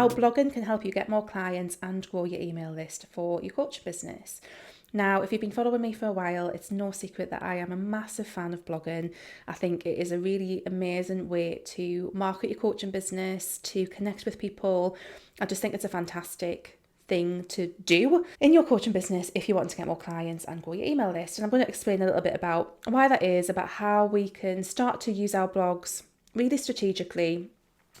how blogging can help you get more clients and grow your email list for your coaching business. Now, if you've been following me for a while, it's no secret that I am a massive fan of blogging. I think it is a really amazing way to market your coaching business, to connect with people. I just think it's a fantastic thing to do in your coaching business if you want to get more clients and grow your email list. And I'm going to explain a little bit about why that is, about how we can start to use our blogs really strategically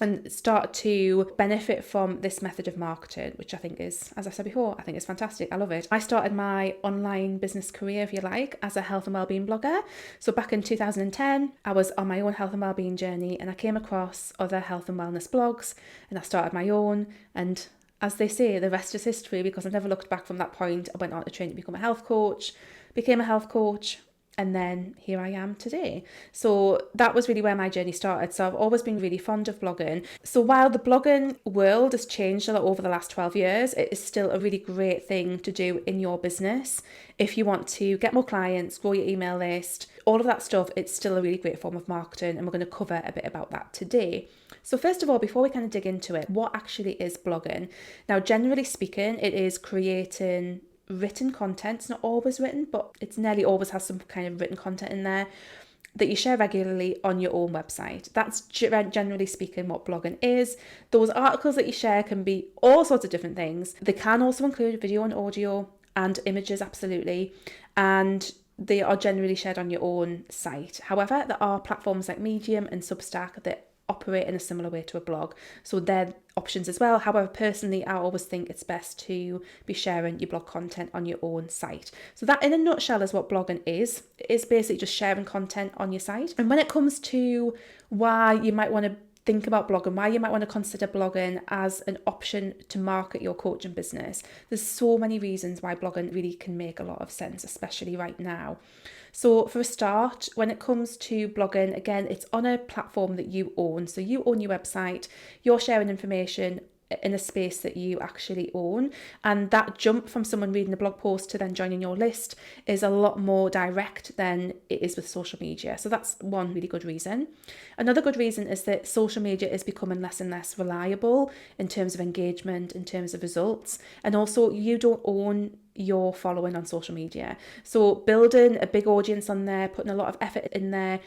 and start to benefit from this method of marketing, which I think is, as I said before, I think is fantastic. I love it. I started my online business career, if you like, as a health and wellbeing blogger. So back in 2010, I was on my own health and wellbeing journey, and I came across other health and wellness blogs, and I started my own. And as they say, the rest is history, because I never looked back from that point. I went on to train to become a health coach, became a health coach, and then here I am today. So that was really where my journey started. So I've always been really fond of blogging. So while the blogging world has changed a lot over the last 12 years, it is still a really great thing to do in your business. If you want to get more clients, grow your email list, all of that stuff, it's still a really great form of marketing. And we're going to cover a bit about that today. So first of all, before we kind of dig into it, what actually is blogging? Now, generally speaking, it is creating written content. It's not always written, but it's nearly always has some kind of written content in there that you share regularly on your own website. That's generally speaking what blogging is. Those articles that you share can be all sorts of different things. They can also include video and audio and images, absolutely. And they are generally shared on your own site. However, there are platforms like Medium and Substack that operate in a similar way to a blog. So they're options as well. However, personally, I always think it's best to be sharing your blog content on your own site. So that in a nutshell is what blogging is. It's basically just sharing content on your site. And when it comes to why you might want to think about blogging, why you might want to consider blogging as an option to market your coaching business, there's so many reasons why blogging really can make a lot of sense, especially right now. So for a start, when it comes to blogging, again, it's on a platform that you own. So you own your website, you're sharing information in a space that you actually own. And that jump from someone reading a blog post to then joining your list is a lot more direct than it is with social media. So that's one really good reason. Another good reason is that social media is becoming less and less reliable in terms of engagement, in terms of results. And also you don't own your following on social media. So building a big audience on there, putting a lot of effort in there,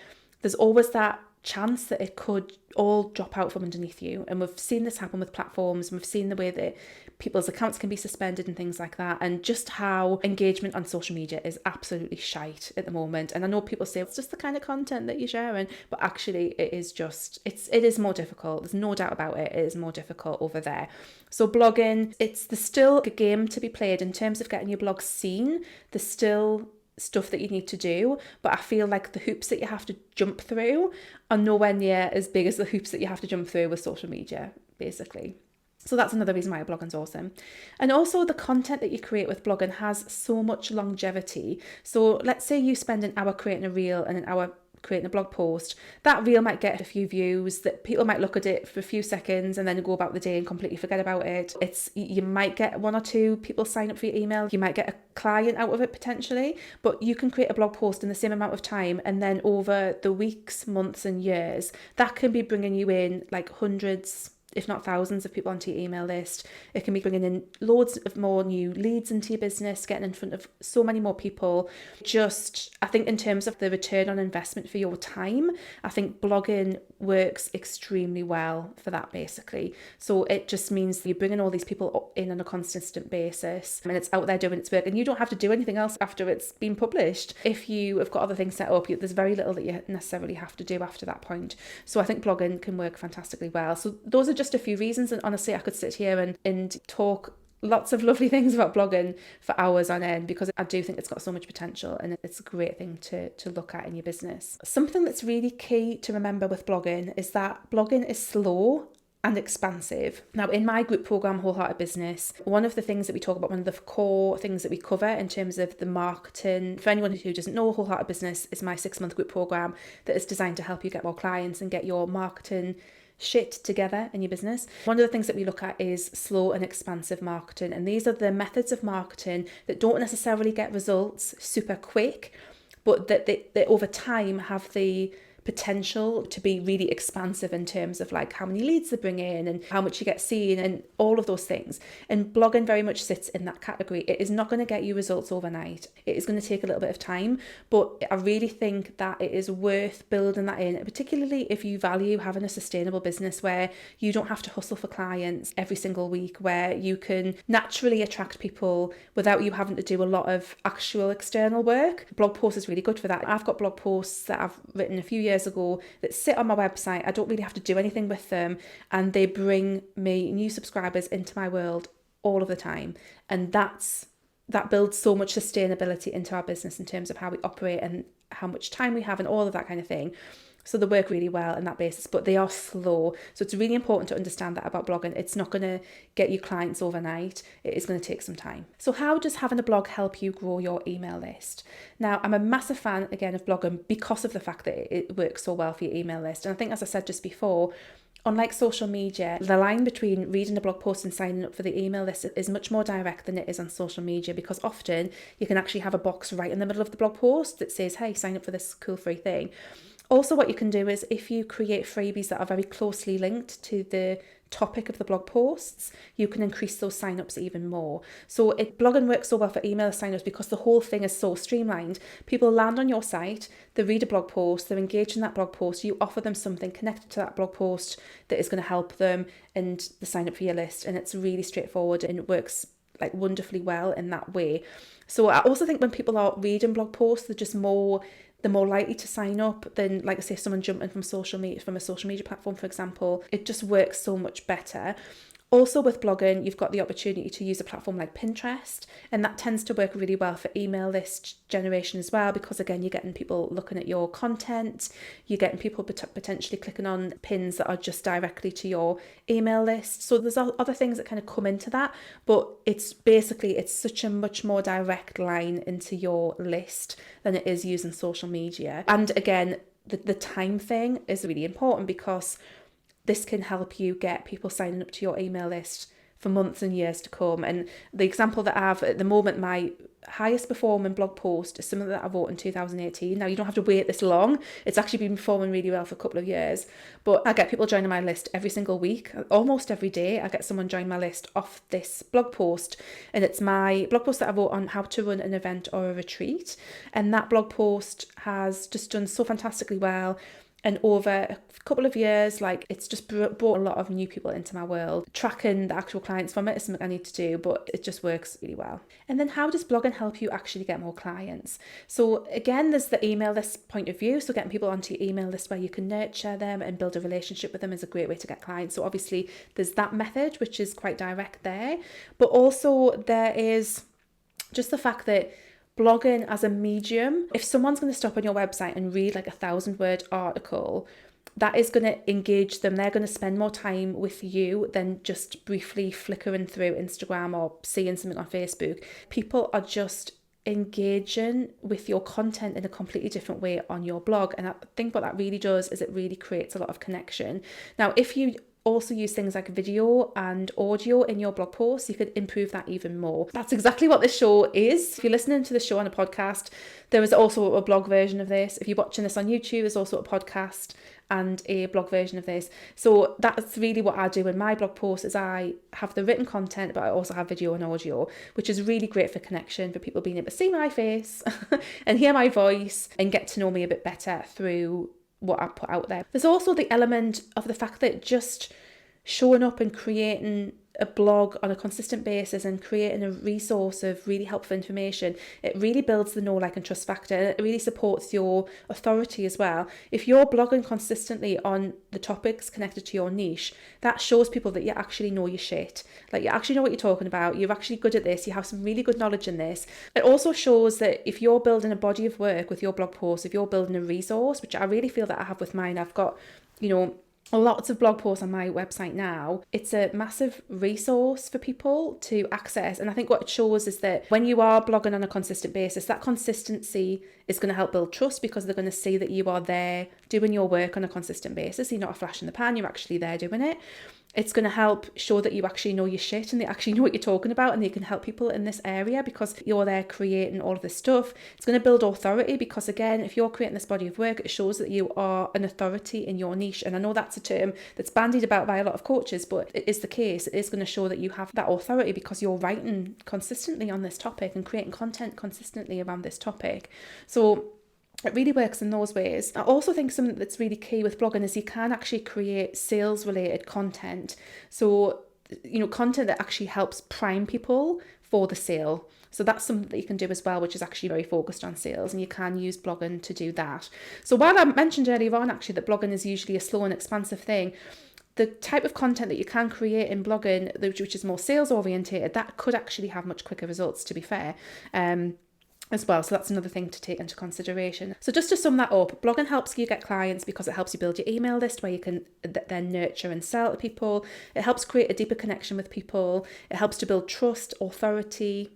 there's always that chance that it could all drop out from underneath you. And we've seen this happen with platforms, and we've seen the way that people's accounts can be suspended and things like that, and just how engagement on social media is absolutely shite at the moment. And I know people say it's just the kind of content that you're sharing, but actually it is more difficult. There's no doubt about it. It is more difficult over there. So blogging, there's still a game to be played in terms of getting your blog seen. There's still stuff that you need to do, but I feel like the hoops that you have to jump through are nowhere near as big as the hoops that you have to jump through with social media, basically. So that's another reason why blogging's awesome. And also the content that you create with blogging has so much longevity. So let's say you spend an hour creating a reel and an hour creating a blog post. That reel might get a few views, that people might look at it for a few seconds and then go about the day and completely forget about it. You might get one or two people sign up for your email. You might get a client out of it potentially, but you can create a blog post in the same amount of time, and then over the weeks, months and years, that can be bringing you in like hundreds, if not thousands of people onto your email list. It can be bringing in loads of more new leads into your business, getting in front of so many more people. I think in terms of the return on investment for your time, I think blogging works extremely well for that, basically. So it just means you're bringing all these people in on a consistent basis, and it's out there doing its work, and you don't have to do anything else after it's been published. If you have got other things set up, there's very little that you necessarily have to do after that point. So I think blogging can work fantastically well. So those are just a few reasons, and honestly I could sit here and talk lots of lovely things about blogging for hours on end, because I do think it's got so much potential and it's a great thing to look at in your business. Something that's really key to remember with blogging is that blogging is slow and expansive. Now, in my group program, Wholehearted Business, one of the things that we talk about, one of the core things that we cover in terms of the marketing, for anyone who doesn't know, Wholehearted Business is my 6-month group program that is designed to help you get more clients and get your marketing shit together in your business. One of the things that we look at is slow and expansive marketing. And these are the methods of marketing that don't necessarily get results super quick, but that they over time have the potential to be really expansive in terms of like how many leads they bring in and how much you get seen and all of those things. And blogging very much sits in that category. It is not going to get you results overnight. It is going to take a little bit of time, but I really think that it is worth building that in, particularly if you value having a sustainable business where you don't have to hustle for clients every single week, where you can naturally attract people without you having to do a lot of actual external work. Blog posts is really good for that. I've got blog posts that I've written a few years ago that sit on my website. I don't really have to do anything with them, and they bring me new subscribers into my world all of the time. And that builds so much sustainability into our business in terms of how we operate and how much time we have and all of that kind of thing. So they work really well on that basis, but they are slow. So it's really important to understand that about blogging. It's not going to get you clients overnight. It is going to take some time. So how does having a blog help you grow your email list? Now, I'm a massive fan, again, of blogging because of the fact that it works so well for your email list. And I think, as I said just before, unlike social media, the line between reading a blog post and signing up for the email list is much more direct than it is on social media, because often you can actually have a box right in the middle of the blog post that says, hey, sign up for this cool free thing. Also, what you can do is if you create freebies that are very closely linked to the topic of the blog posts, you can increase those signups even more. So blogging works so well for email signups because the whole thing is so streamlined. People land on your site, they read a blog post, they're engaged in that blog post, you offer them something connected to that blog post that is going to help them, and they sign up for your list. And it's really straightforward and it works like wonderfully well in that way. So I also think when people are reading blog posts, they're more likely to sign up than, like I say, someone jumping from a social media platform, for example. It just works so much better. Also with blogging, you've got the opportunity to use a platform like Pinterest, and that tends to work really well for email list generation as well, because again, you're getting people looking at your content, you're getting people potentially clicking on pins that are just directly to your email list. So there's other things that kind of come into that, but it's such a much more direct line into your list than it is using social media. And again, the time thing is really important, because this can help you get people signing up to your email list for months and years to come. And the example that I have at the moment, my highest performing blog post is something that I wrote in 2018. Now, you don't have to wait this long. It's actually been performing really well for a couple of years. But I get people joining my list every single week. Almost every day I get someone join my list off this blog post. And it's my blog post that I wrote on how to run an event or a retreat. And that blog post has just done so fantastically well. And over a couple of years, like, it's just brought a lot of new people into my world. Tracking the actual clients from it is something I need to do, but it just works really well. And then how does blogging help you actually get more clients? So again, there's the email list point of view. So getting people onto your email list where you can nurture them and build a relationship with them is a great way to get clients. So obviously there's that method, which is quite direct there. But also there is just the fact that blogging as a medium, if someone's going to stop on your website and read like 1,000-word article, that is going to engage them. They're going to spend more time with you than just briefly flickering through Instagram or seeing something on Facebook. People are just engaging with your content in a completely different way on your blog. And I think what that really does is it really creates a lot of connection. Now, if you also use things like video and audio in your blog posts, you could improve that even more. That's exactly what this show is. If you're listening to the show on a podcast, there is also a blog version of this. If you're watching this on YouTube, there's also a podcast and a blog version of this. So that's really what I do in my blog posts, is I have the written content, but I also have video and audio, which is really great for connection, for people being able to see my face and hear my voice and get to know me a bit better through what I put out there. There's also the element of the fact that just showing up and creating a blog on a consistent basis and creating a resource of really helpful information, it really builds the know, like and trust factor, and it really supports your authority as well. If you're blogging consistently on the topics connected to your niche, that shows people that you actually know your shit. Like, you actually know what you're talking about, you're actually good at this, you have some really good knowledge in this. It also shows that if you're building a body of work with your blog posts, if you're building a resource, which I really feel that I have with mine, I've got, lots of blog posts on my website now. It's a massive resource for people to access. And I think what it shows is that when you are blogging on a consistent basis, that consistency is going to help build trust, because they're going to see that you are there doing your work on a consistent basis. You're not a flash in the pan, you're actually there doing it. It's going to help show that you actually know your shit and they actually know what you're talking about, and they can help people in this area because you're there creating all of this stuff. It's going to build authority because, again, if you're creating this body of work, it shows that you are an authority in your niche. And I know that's a term that's bandied about by a lot of coaches, but it is the case. It is going to show that you have that authority because you're writing consistently on this topic and creating content consistently around this topic. So it really works in those ways. I also think something that's really key with blogging is you can actually create sales related content. So, content that actually helps prime people for the sale. So that's something that you can do as well, which is actually very focused on sales, and you can use blogging to do that. So while I mentioned earlier on actually that blogging is usually a slow and expansive thing, the type of content that you can create in blogging, which is more sales orientated, that could actually have much quicker results, to be fair. As well. So that's another thing to take into consideration. So just to sum that up, blogging helps you get clients because it helps you build your email list where you can then nurture and sell to people. It helps create a deeper connection with people. It helps to build trust, authority,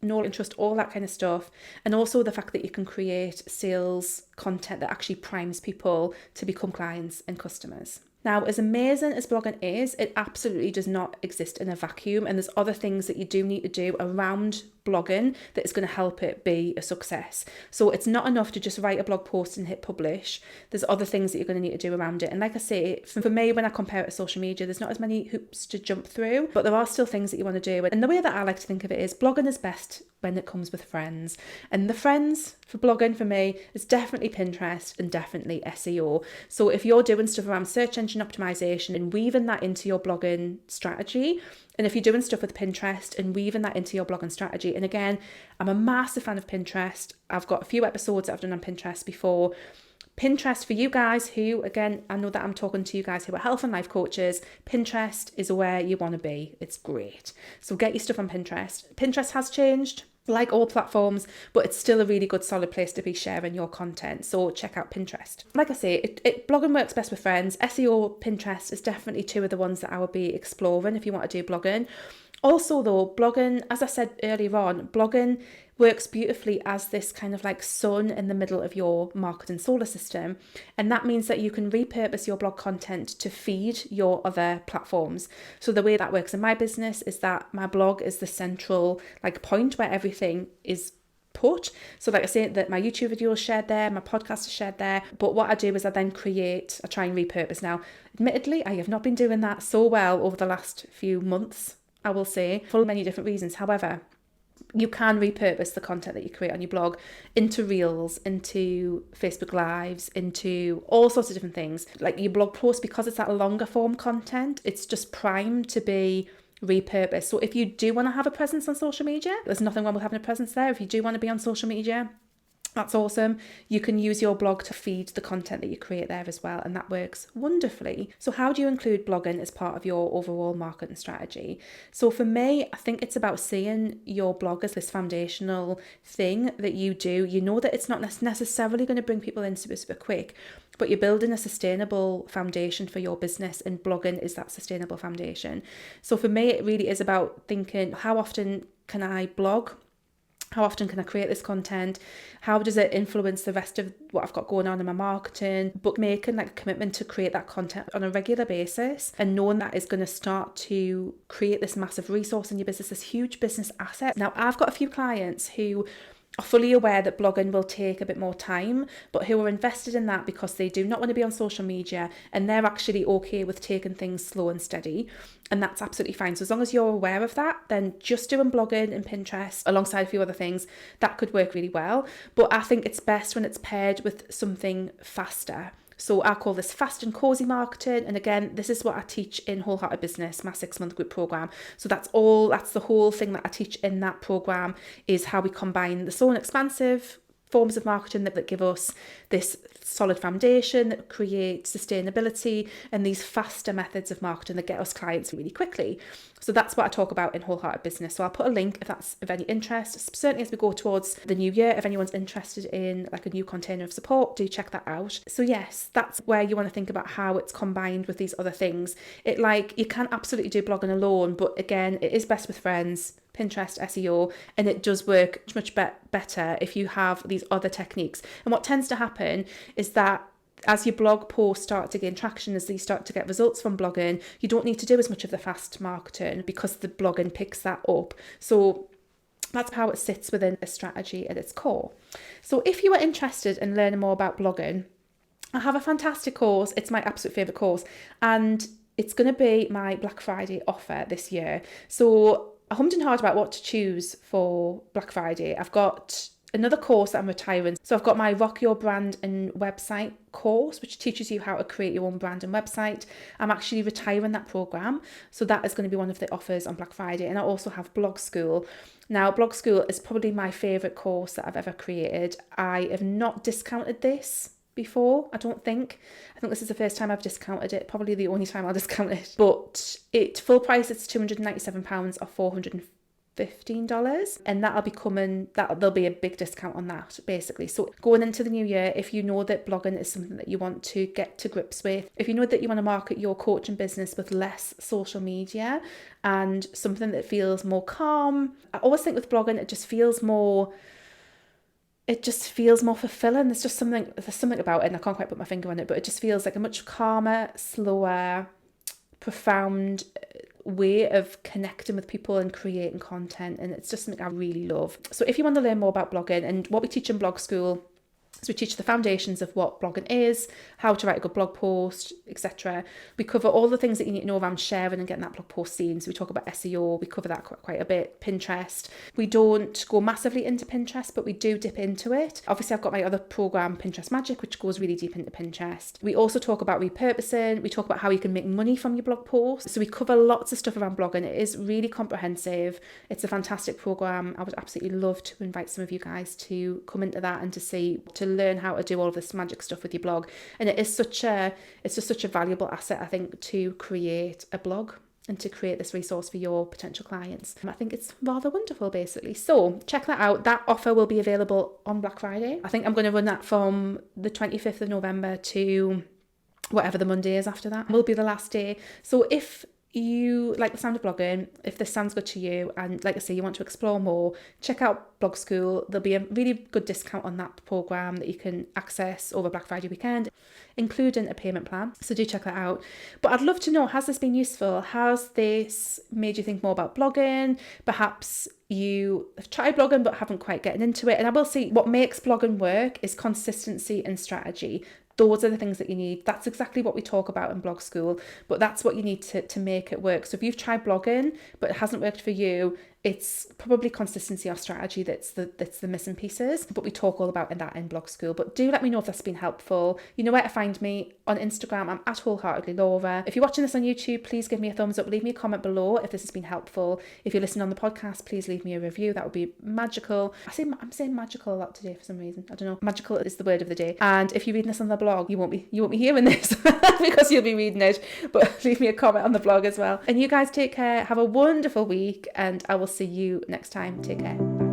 know and trust, all that kind of stuff. And also the fact that you can create sales content that actually primes people to become clients and customers. Now, as amazing as blogging is, it absolutely does not exist in a vacuum, and there's other things that you do need to do around blogging that is going to help it be a success. So it's not enough to just write a blog post and hit publish. There's other things that you're going to need to do around it. And like I say, for me, when I compare it to social media, there's not as many hoops to jump through, but there are still things that you want to do. And the way that I like to think of it is blogging is best when it comes with friends. And the friends for blogging for me is definitely Pinterest and definitely SEO. So if you're doing stuff around search engine optimization and weaving that into your blogging strategy, and if you're doing stuff with Pinterest and weaving that into your blogging strategy, and again, I'm a massive fan of Pinterest. I've got a few episodes that I've done on Pinterest before. Pinterest, for you guys who, again, I know that I'm talking to you guys who are health and life coaches, Pinterest is where you want to be. It's great. So get your stuff on Pinterest. Pinterest has changed, like all platforms, but it's still a really good solid place to be sharing your content. So check out Pinterest. Like I say, blogging works best with friends. SEO, Pinterest is definitely two of the ones that I would be exploring if you want to do blogging. Also though, blogging, as I said earlier on, blogging works beautifully as this kind of like sun in the middle of your marketing solar system. And that means that you can repurpose your blog content to feed your other platforms. So the way that works in my business is that my blog is the central like point where everything is put. So like I say, that my YouTube video is shared there, my podcast is shared there. But what I do is I try and repurpose. Now, admittedly, I have not been doing that so well over the last few months, I will say, for many different reasons. However, you can repurpose the content that you create on your blog into reels, into Facebook Lives, into all sorts of different things. Like your blog post, because it's that longer form content, it's just primed to be repurposed. So if you do want to have a presence on social media, there's nothing wrong with having a presence there. If you do want to be on social media, that's awesome. You can use your blog to feed the content that you create there as well, and that works wonderfully. So how do you include blogging as part of your overall marketing strategy? So for me, I think it's about seeing your blog as this foundational thing that you do. You know that it's not necessarily going to bring people in super quick, but you're building a sustainable foundation for your business, and blogging is that sustainable foundation. So for me, it really is about thinking, how often can I blog? How often can I create this content? How does it influence the rest of what I've got going on in my marketing? But making like a commitment to create that content on a regular basis, and knowing that is going to start to create this massive resource in your business, this huge business asset. Now, I've got a few clients who are fully aware that blogging will take a bit more time, but who are invested in that because they do not want to be on social media, and they're actually okay with taking things slow and steady. And that's absolutely fine. So as long as you're aware of that, then just doing blogging and Pinterest alongside a few other things, that could work really well. But I think it's best when it's paired with something faster. So I call this fast and cozy marketing. And again, this is what I teach in Wholehearted Business, my 6-month group program. So that's the whole thing that I teach in that program, is how we combine the slow and expansive forms of marketing that give us this solid foundation, that create sustainability, and these faster methods of marketing that get us clients really quickly. So that's what I talk about in Wholehearted Business. So I'll put a link if that's of any interest. Certainly as we go towards the new year, if anyone's interested in like a new container of support, do check that out. So yes, that's where you want to think about how it's combined with these other things. You can absolutely do blogging alone, but again, it is best with friends. Pinterest, SEO, and it does work much better if you have these other techniques. And what tends to happen is that as your blog posts start to gain traction, as you start to get results from blogging, you don't need to do as much of the fast marketing because the blogging picks that up. So that's how it sits within a strategy at its core. So if you are interested in learning more about blogging, I have a fantastic course. It's my absolute favourite course, and it's going to be my Black Friday offer this year. So I hummed and hawed about what to choose for Black Friday. I've got another course that I'm retiring. So I've got my Rock Your Brand and Website course, which teaches you how to create your own brand and website. I'm actually retiring that program. So that is going to be one of the offers on Black Friday. And I also have Blog School. Now, Blog School is probably my favourite course that I've ever created. I have not discounted this before, I don't think. I think this is the first time I've discounted it, probably the only time I'll discount it. But full price, it's £297 or $415, and that'll be coming, there'll be a big discount on that basically. So going into the new year, if you know that blogging is something that you want to get to grips with, if you know that you want to market your coaching business with less social media and something that feels more calm, I always think with blogging it just feels more fulfilling. There's something about it, and I can't quite put my finger on it, but it just feels like a much calmer, slower, profound way of connecting with people and creating content, and it's just something I really love. So if you want to learn more about blogging, and what we teach in Blog School, so we teach the foundations of what blogging is, how to write a good blog post, etc. We cover all the things that you need to know around sharing and getting that blog post seen. So we talk about SEO, we cover that quite a bit. Pinterest. We don't go massively into Pinterest, but we do dip into it. Obviously, I've got my other program, Pinterest Magic, which goes really deep into Pinterest. We also talk about repurposing. We talk about how you can make money from your blog posts. So we cover lots of stuff around blogging. It is really comprehensive. It's a fantastic program. I would absolutely love to invite some of you guys to come into that and to learn how to do all of this magic stuff with your blog. And it's just such a valuable asset, I think, to create a blog and to create this resource for your potential clients. I think it's rather wonderful, basically. So check that out. That offer will be available on Black Friday. I think I'm going to run that from the 25th of November to whatever the Monday is after that. Will be the last day. So if you like the sound of blogging, if this sounds good to you, and like I say, you want to explore more, check out Blog School. There'll be a really good discount on that program that you can access over Black Friday weekend, including a payment plan. So do check that out. But I'd love to know, has this been useful? Has this made you think more about blogging? Perhaps you have tried blogging but haven't quite gotten into it. And I will say what makes blogging work is consistency and strategy. Those are the things that you need. That's exactly what we talk about in Blog School, but that's what you need to make it work. So if you've tried blogging but it hasn't worked for you, it's probably consistency or strategy that's the missing pieces. But we talk all about that in Blog School. But do let me know if that's been helpful. You know where to find me on Instagram. I'm at Wholeheartedly Laura. If you're watching this on YouTube, please give me a thumbs up. Leave me a comment below if this has been helpful. If you're listening on the podcast, please leave me a review. That would be magical. I'm saying magical a lot today for some reason. I don't know. Magical is the word of the day. And if you're reading this on the blog, you won't be hearing this because you'll be reading it. But leave me a comment on the blog as well. And you guys take care. Have a wonderful week, and I will see you next time. Take care. Bye.